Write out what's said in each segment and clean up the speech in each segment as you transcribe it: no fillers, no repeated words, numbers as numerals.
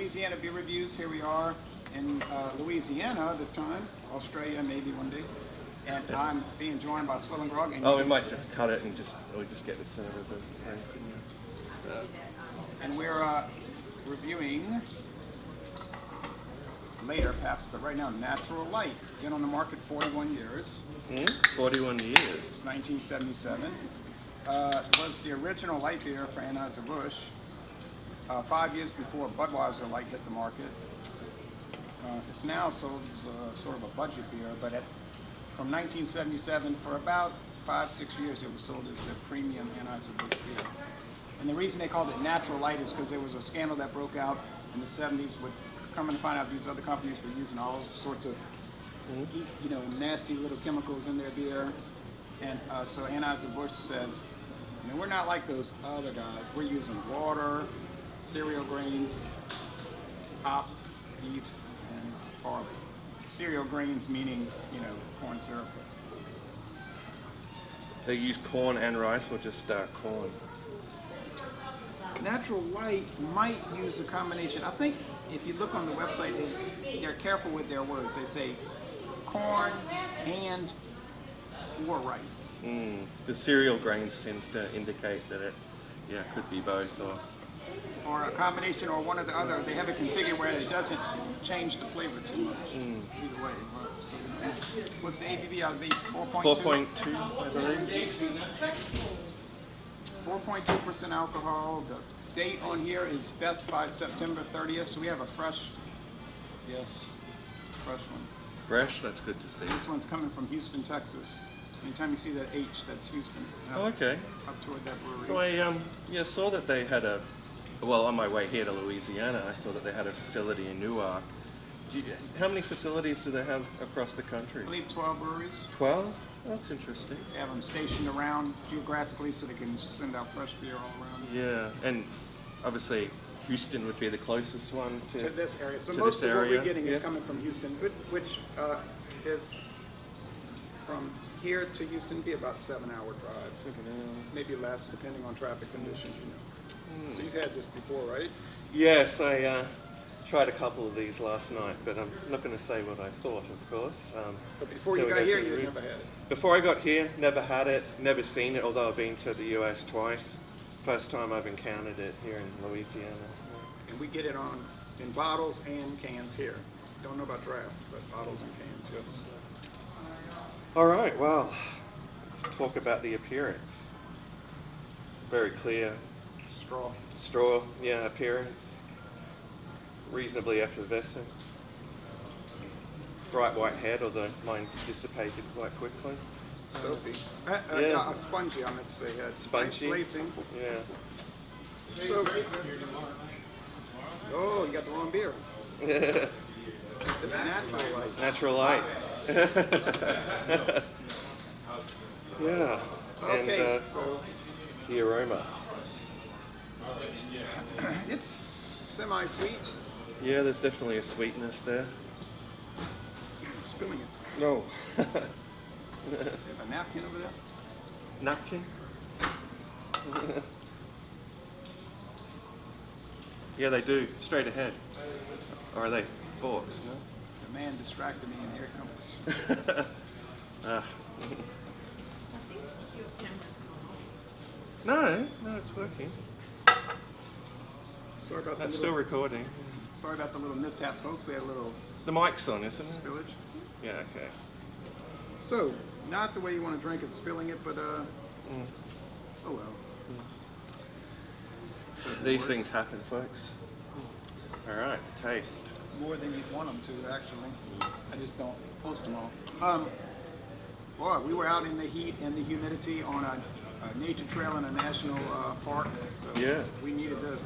Louisiana Beer Reviews. Here we are in Louisiana this time. Australia maybe one day. And I'm being joined by SwillinGrog. Oh, we might just cut it and just get the center of the and we're reviewing later perhaps, but right now Natural Light. Been on the market 41 years. 41 years. It's 1977. It was the original light beer for Anheuser-Busch. 5 years before Budweiser Light hit the market. It's now sold as sort of a budget beer, but from 1977 for about 5-6 years it was sold as the premium Anheuser-Busch beer. And the reason they called it Natural Light is because there was a scandal that broke out in the 70s with coming to find out these other companies were using all sorts of nasty little chemicals in their beer. And so Anheuser-Busch says, we're not like those other guys. We're using water, cereal grains, hops, yeast, and barley. Cereal grains meaning, corn syrup. They use corn and rice, or just corn? Natural Light might use a combination. I think if you look on the website, they're careful with their words. They say corn and or rice. The cereal grains tends to indicate that it could be both, or a combination, or one or the other. They have it configured where it doesn't change the flavor too much. Either way. So what's the ABV? I'll be 4.2. 4.2, I believe. 4.2% alcohol. The date on here is best by September 30th. So we have a fresh one. Fresh, that's good to see. This one's coming from Houston, Texas. Anytime you see that H, that's Houston. Okay. Up toward that brewery. So I saw that they had on my way here to Louisiana, I saw that they had a facility in Newark. How many facilities do they have across the country? I believe 12 breweries. 12? That's interesting. They have them stationed around geographically so they can send out fresh beer all around. Yeah, and obviously Houston would be the closest one to this area. So most of what we're getting is coming from Houston, which is from here to Houston be about 7-hour drive. 7 hours. Maybe less depending on traffic conditions, So you've had this before, right? Yes, I tried a couple of these last night, but I'm not going to say what I thought, of course. But before you got here, you never had it? Before I got here, never had it, never seen it, although I've been to the US twice. First time I've encountered it here in Louisiana. And we get it in bottles and cans here. Don't know about draft, but bottles and cans, yes. All right, well, let's talk about the appearance. Very clear. Straw, appearance. Reasonably effervescent. Bright white head, although mine's dissipated quite quickly. Soapy. Spongy, I meant to say. Spongy. Nice lacing. Yeah. So, you got the wrong beer. It's Natural Light. Natural Light. Yeah. Okay, and so the aroma. It's semi-sweet. Yeah, there's definitely a sweetness there. I'm spilling it. No. You have a napkin over there? Napkin? Yeah, they do. Straight ahead. Or are they forks? No? The man distracted me, and here it comes. No, it's working. Sorry about That's still recording. Sorry about the little mishap, folks. We had a little The mic's on, isn't it? spillage. Yeah, okay. So, not the way you want to drink it, spilling it, but oh well. These things happen, folks. All right, taste. More than you'd want them to, actually. I just don't post them all. Boy, we were out in the heat and the humidity on a nature trail in a national park, so we needed this.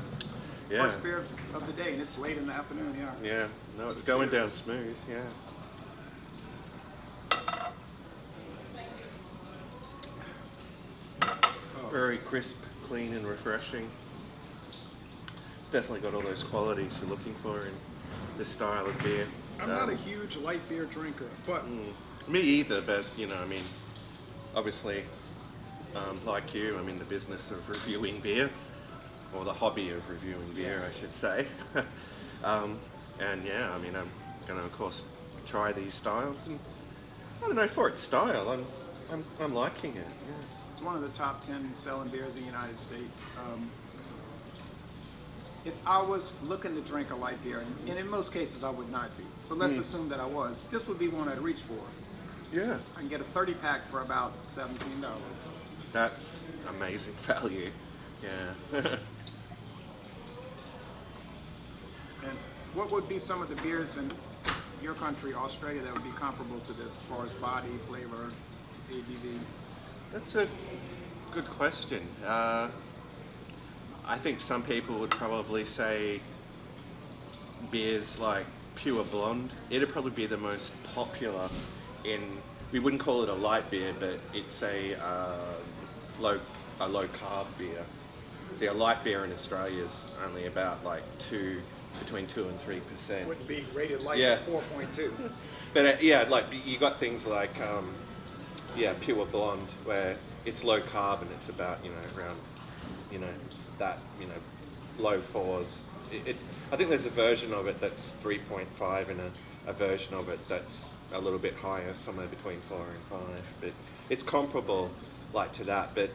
Yeah. First beer of the day, and it's late in the afternoon, Yeah, no, it's going down smooth, Very crisp, clean, and refreshing. It's definitely got all those qualities you're looking for in this style of beer. I'm not a huge light beer drinker, but... Me either, but, obviously, like you, I'm in the business of reviewing beer, or the hobby of reviewing beer, I should say. And yeah, I mean, I'm going to, of course, try these styles, and I don't know, for its style, I'm liking it. Yeah. It's one of the top 10 selling beers in the United States. If I was looking to drink a light beer, and in most cases I would not be, but let's assume that I was, this would be one I'd reach for. Yeah. I can get a 30 pack for about $17. That's amazing value. Yeah. And what would be some of the beers in your country, Australia, that would be comparable to this as far as body, flavor, ABV? That's a good question. I think some people would probably say beers like Pure Blonde. It'd probably be the most popular in, we wouldn't call it a light beer, but it's a low carb beer. See, a light beer in Australia is only about like between 2 and 3%. Wouldn't be rated light Yeah. at 4.2. But yeah, like you got things like Pure Blonde, where it's low carb and it's about around that low fours. I think there's a version of it that's 3.5 and a version of it that's a little bit higher, somewhere between 4 and 5. But it's comparable like to that. But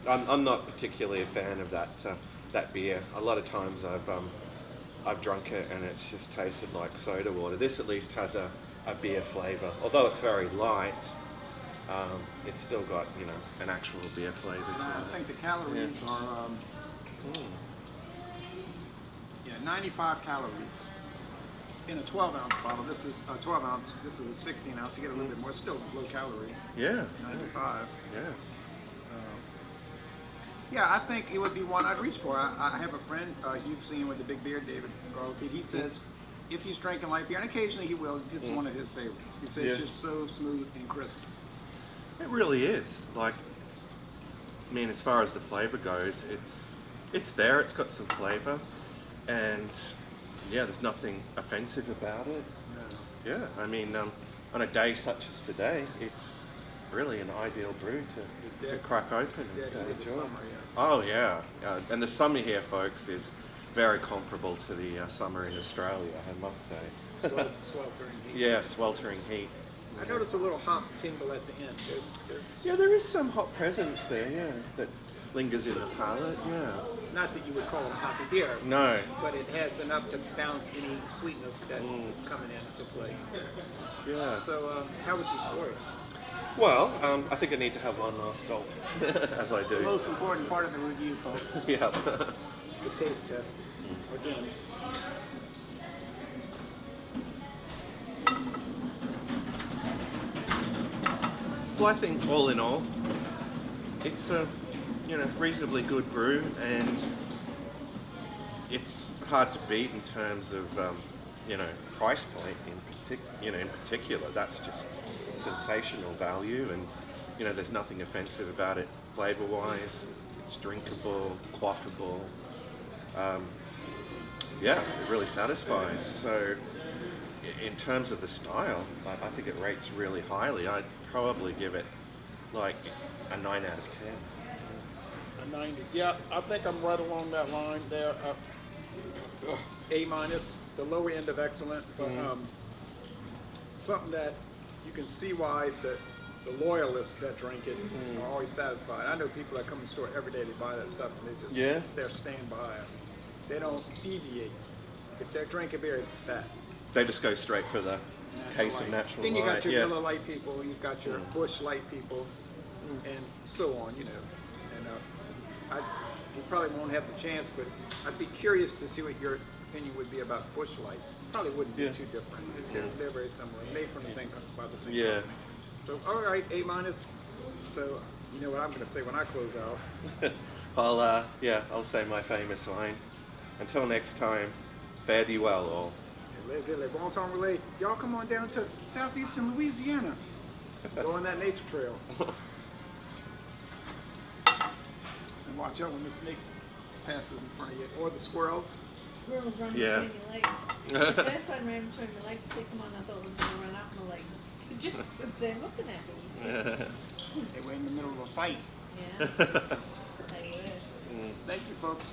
I'm not particularly a fan of that beer. A lot of times I've drunk it and it's just tasted like soda water. This at least has a beer flavour. Although it's very light, it's still got an actual beer flavour to I it. think the calories are 95 calories in a 12-ounce bottle. This is a 12-ounce. This is a 16-ounce. You get a little bit more. Still low calorie. Yeah. 95. Yeah. Yeah, I think it would be one I'd reach for. I have a friend you've seen with the big beard, David Garlic. He says if he's drinking light beer, and occasionally he will, this is one of his favorites. He says it's just so smooth and crisp. It really is. Like, I mean, as far as the flavour goes, it's there. It's got some flavour, and yeah, there's nothing offensive about it. No. Yeah, I mean, on a day such as today, it's really an ideal brew to crack open and enjoy. Summer, Oh yeah, and the summer here, folks, is very comparable to the summer in Australia, I must say. Sweltering heat. Yeah, sweltering heat. I noticed a little hop tingle at the end. Yeah, there is some hop presence there, yeah, that lingers in the palate, yeah. Not that you would call it a hoppy beer. No. But it has enough to balance any sweetness that is coming into play. Yeah. So, how would you score it? Well, I think I need to have one last gulp, as I do. The most important part of the review, folks. Yeah. The taste test. Again. Well, I think all in all, it's a reasonably good brew, and it's hard to beat in terms of price point in particular. That's just sensational value, and there's nothing offensive about it flavor wise. It's drinkable, quaffable. Yeah, it really satisfies. So in terms of the style, I think it rates really highly. I'd probably give it like a 9 out of 10. A 90. Yeah, I think I'm right along that line there. A minus, the lower end of excellent, but something that you can see why the loyalists that drink it are always satisfied. I know people that come in the store every day, they buy that stuff and they just they're staying by it. They don't deviate. If they're drinking beer, it's that. They just go straight for the case of natural light. Then you got your Miller Light people, you've got your Busch Light people, and so on, And you probably won't have the chance, but I'd be curious to see what your opinion would be about Busch Light. Probably wouldn't be too different. They're very similar, made from the same by the same company. So all right, A minus. So you know what I'm going to say when I close out. I'll say my famous line. Until next time, fare thee well all. Les bon temps relay. Y'all come on down to southeastern Louisiana. Go on that nature trail. And watch out when the snake passes in front of you, or the squirrels. Squirrels running Yeah. between your legs. The first one ran between my legs, they come on, I thought it was going to run out my leg. Just sit there looking at me. They were in the middle of a fight. Yeah. They were. Thank you, folks.